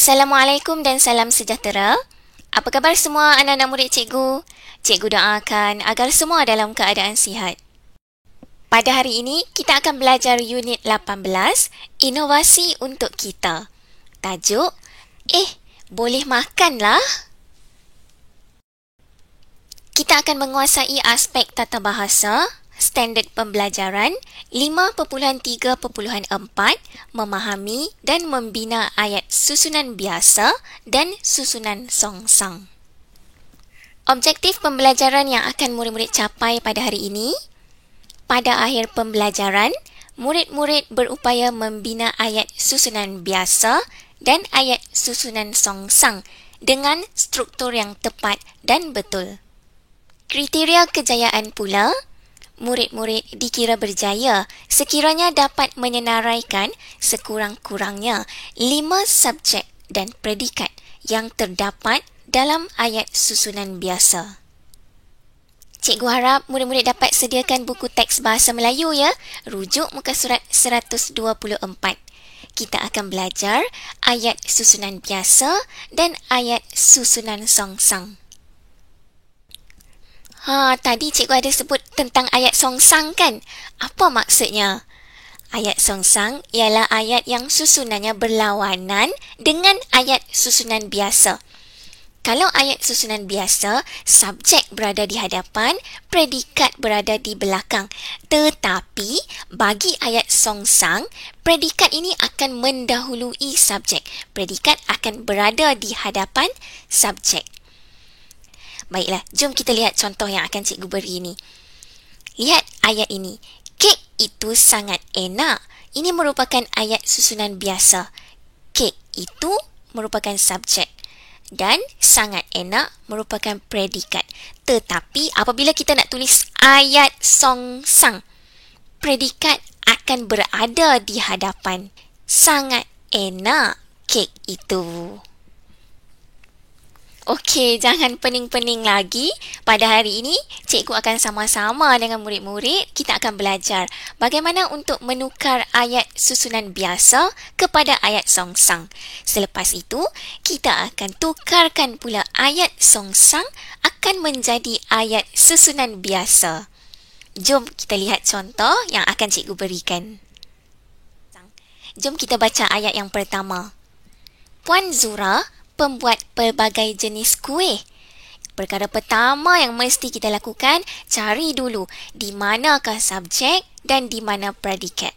Assalamualaikum dan salam sejahtera. Apa khabar semua anak-anak murid cikgu? Cikgu doakan agar semua dalam keadaan sihat. Pada hari ini, kita akan belajar unit 18, Inovasi untuk Kita. Tajuk, boleh makanlah. Kita akan menguasai aspek tata bahasa, standard pembelajaran 5.3.4, memahami dan membina ayat susunan biasa dan susunan songsang. Objektif pembelajaran yang akan murid-murid capai pada hari ini, pada akhir pembelajaran, murid-murid berupaya membina ayat susunan biasa dan ayat susunan songsang dengan struktur yang tepat dan betul. Kriteria kejayaan pula, murid-murid dikira berjaya sekiranya dapat menyenaraikan sekurang-kurangnya 5 subjek dan predikat yang terdapat dalam ayat susunan biasa. Cikgu harap murid-murid dapat sediakan buku teks bahasa Melayu ya, rujuk muka surat 124. Kita akan belajar ayat susunan biasa dan ayat susunan songsang. Tadi cikgu ada sebut tentang ayat songsang kan? Apa maksudnya? Ayat songsang ialah ayat yang susunannya berlawanan dengan ayat susunan biasa. Kalau ayat susunan biasa, subjek berada di hadapan, predikat berada di belakang. Tetapi, bagi ayat songsang, predikat ini akan mendahului subjek. Predikat akan berada di hadapan subjek. Baiklah, jom kita lihat contoh yang akan cikgu beri ini. Lihat ayat ini. Kek itu sangat enak. Ini merupakan ayat susunan biasa. Kek itu merupakan subjek. Dan sangat enak merupakan predikat. Tetapi apabila kita nak tulis ayat songsang, predikat akan berada di hadapan. Sangat enak kek itu. Okey, jangan pening-pening lagi. Pada hari ini, cikgu akan sama-sama dengan murid-murid, kita akan belajar bagaimana untuk menukar ayat susunan biasa kepada ayat songsang. Selepas itu, kita akan tukarkan pula ayat songsang akan menjadi ayat susunan biasa. Jom kita lihat contoh yang akan cikgu berikan. Jom kita baca ayat yang pertama. Puan Zura pembuat pelbagai jenis kuih. Perkara pertama yang mesti kita lakukan, cari dulu di manakah subjek dan di mana predikat.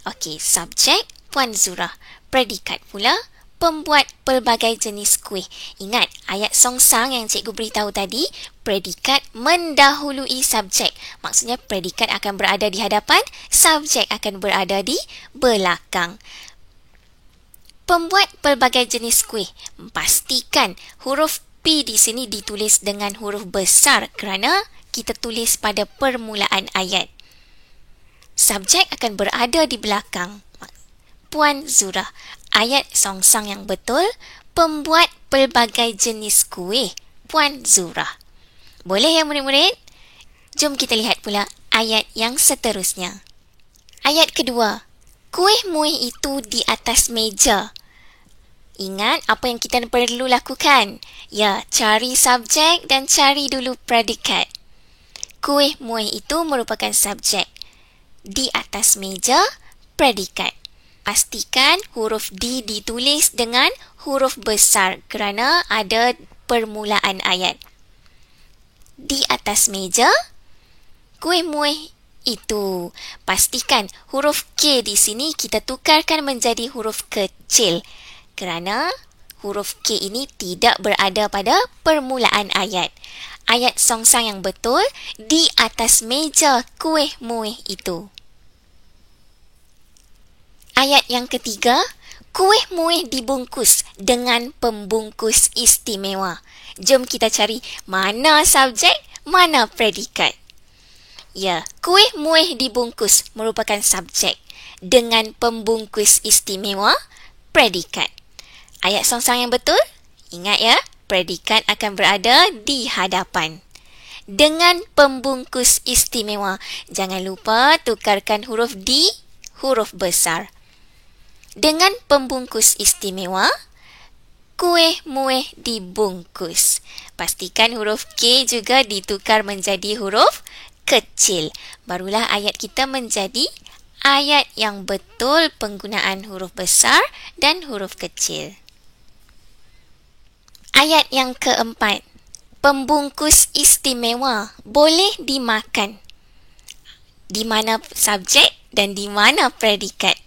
Okey, subjek Puan Zura, predikat pula pembuat pelbagai jenis kuih. Ingat, ayat songsang yang cikgu beritahu tadi, predikat mendahului subjek. Maksudnya predikat akan berada di hadapan, subjek akan berada di belakang. Pembuat pelbagai jenis kuih. Pastikan huruf P di sini ditulis dengan huruf besar kerana kita tulis pada permulaan ayat. Subjek akan berada di belakang. Puan Zura. Ayat songsang yang betul. Pembuat pelbagai jenis kuih. Puan Zura. Boleh ya murid-murid? Jom kita lihat pula ayat yang seterusnya. Ayat kedua. Kuih muih itu di atas meja. Ingat apa yang kita perlu lakukan? Ya, cari subjek dan cari dulu predikat. Kuih muih itu merupakan subjek. Di atas meja, predikat. Pastikan huruf D ditulis dengan huruf besar kerana ada permulaan ayat. Di atas meja, kuih muih itu. Pastikan huruf K di sini kita tukarkan menjadi huruf kecil. Kerana huruf K ini tidak berada pada permulaan ayat. Ayat songsang yang betul di atas meja kuih muih itu. Ayat yang ketiga, kuih muih dibungkus dengan pembungkus istimewa. Jom kita cari mana subjek, mana predikat. Ya, kuih muih dibungkus merupakan subjek. Dengan pembungkus istimewa, predikat. Ayat songsang yang betul, ingat ya, predikat akan berada di hadapan. Dengan pembungkus istimewa, jangan lupa tukarkan huruf D, huruf besar. Dengan pembungkus istimewa, kuih muih dibungkus. Pastikan huruf K juga ditukar menjadi huruf kecil. Barulah ayat kita menjadi ayat yang betul penggunaan huruf besar dan huruf kecil. Ayat yang keempat. Pembungkus istimewa boleh dimakan. Di mana subjek dan di mana predikat?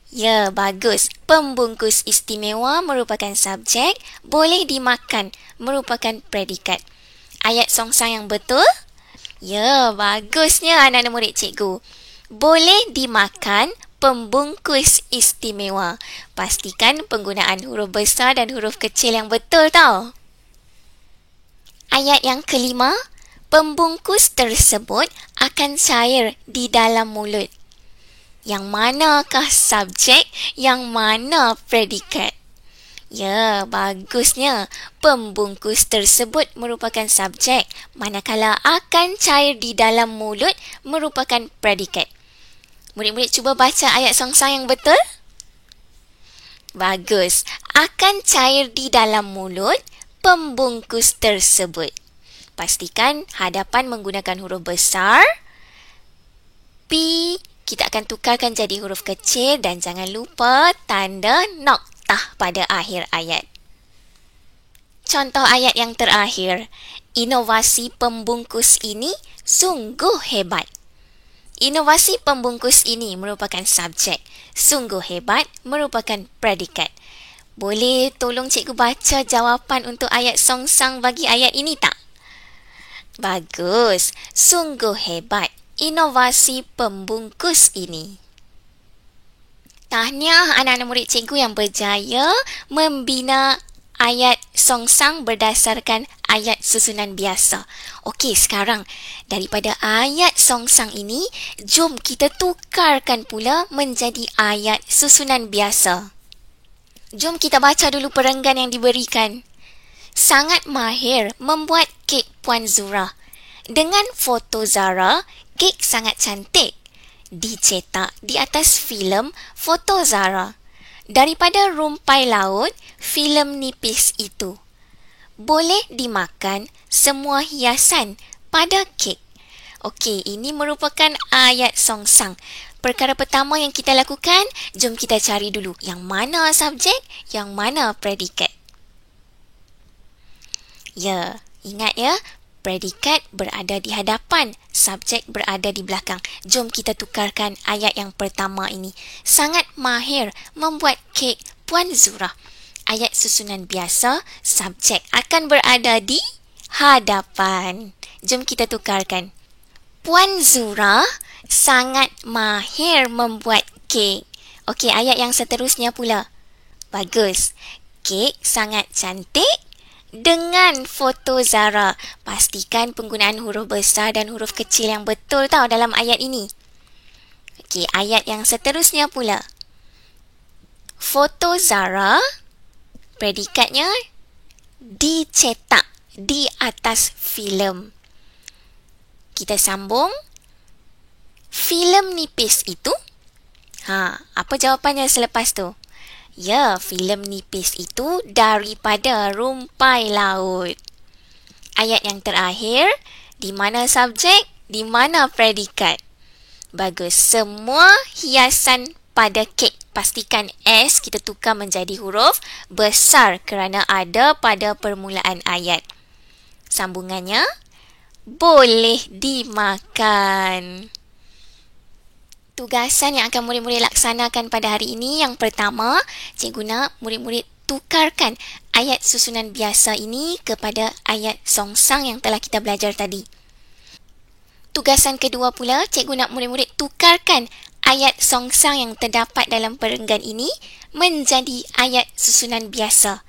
Ya, bagus. Pembungkus istimewa merupakan subjek, boleh dimakan merupakan predikat. Ayat songsang yang betul? Ya, bagusnya anak-anak murid cikgu. Boleh dimakan pembungkus istimewa. Pastikan penggunaan huruf besar dan huruf kecil yang betul tau. Ayat yang kelima, pembungkus tersebut akan cair di dalam mulut. Yang manakah subjek, yang mana predikat? Ya, bagusnya. Pembungkus tersebut merupakan subjek, manakala akan cair di dalam mulut merupakan predikat. Murid-murid cuba baca ayat songsang yang betul. Bagus. Akan cair di dalam mulut pembungkus tersebut. Pastikan hadapan menggunakan huruf besar. P kita akan tukarkan jadi huruf kecil dan jangan lupa tanda noktah pada akhir ayat. Contoh ayat yang terakhir. Inovasi pembungkus ini sungguh hebat. Inovasi pembungkus ini merupakan subjek. Sungguh hebat merupakan predikat. Boleh tolong cikgu baca jawapan untuk ayat songsang bagi ayat ini tak? Bagus. Sungguh hebat inovasi pembungkus ini. Tahniah anak-anak murid cikgu yang berjaya membina ayat songsang berdasarkan ayat susunan biasa. Okey, sekarang daripada ayat songsang ini, jom kita tukarkan pula menjadi ayat susunan biasa. Jom kita baca dulu perenggan yang diberikan. Sangat mahir membuat kek Puan Zura. Dengan foto Zara, kek sangat cantik. Dicetak di atas filem foto Zara. Daripada rumpai laut, filem nipis itu. Boleh dimakan semua hiasan pada kek. Okey, ini merupakan ayat songsang. Perkara pertama yang kita lakukan, jom kita cari dulu yang mana subjek, yang mana predikat. Ya, ingat ya. Predikat berada di hadapan, subjek berada di belakang. Jom kita tukarkan ayat yang pertama ini. Sangat mahir membuat kek Puan Zura. Ayat susunan biasa, subjek akan berada di hadapan. Jom kita tukarkan. Puan Zura sangat mahir membuat kek. Okey, ayat yang seterusnya pula. Bagus. Kek sangat cantik. Dengan foto Zara. Pastikan penggunaan huruf besar dan huruf kecil yang betul tau dalam ayat ini. Okey, ayat yang seterusnya pula. Foto Zara, predikatnya dicetak di atas filem. Kita sambung. Filem nipis itu. Apa jawapannya selepas tu? Ya, filem nipis itu daripada rumpai laut. Ayat yang terakhir, di mana subjek, di mana predikat? Bagus, semua hiasan pada kek. Pastikan S kita tukar menjadi huruf besar kerana ada pada permulaan ayat. Sambungannya, boleh dimakan. Tugasan yang akan murid-murid laksanakan pada hari ini, yang pertama, cikgu nak murid-murid tukarkan ayat susunan biasa ini kepada ayat songsang yang telah kita belajar tadi. Tugasan kedua pula, cikgu nak murid-murid tukarkan ayat songsang yang terdapat dalam perenggan ini menjadi ayat susunan biasa.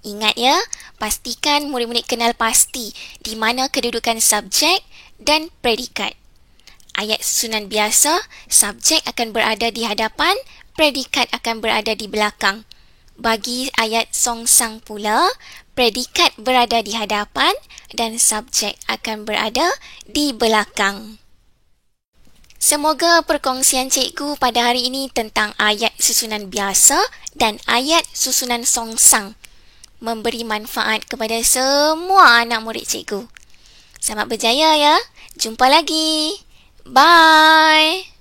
Ingat ya, pastikan murid-murid kenal pasti di mana kedudukan subjek dan predikat. Ayat susunan biasa, subjek akan berada di hadapan, predikat akan berada di belakang. Bagi ayat songsang pula, predikat berada di hadapan dan subjek akan berada di belakang. Semoga perkongsian cikgu pada hari ini tentang ayat susunan biasa dan ayat susunan songsang memberi manfaat kepada semua anak murid cikgu. Selamat berjaya ya. Jumpa lagi. Bye.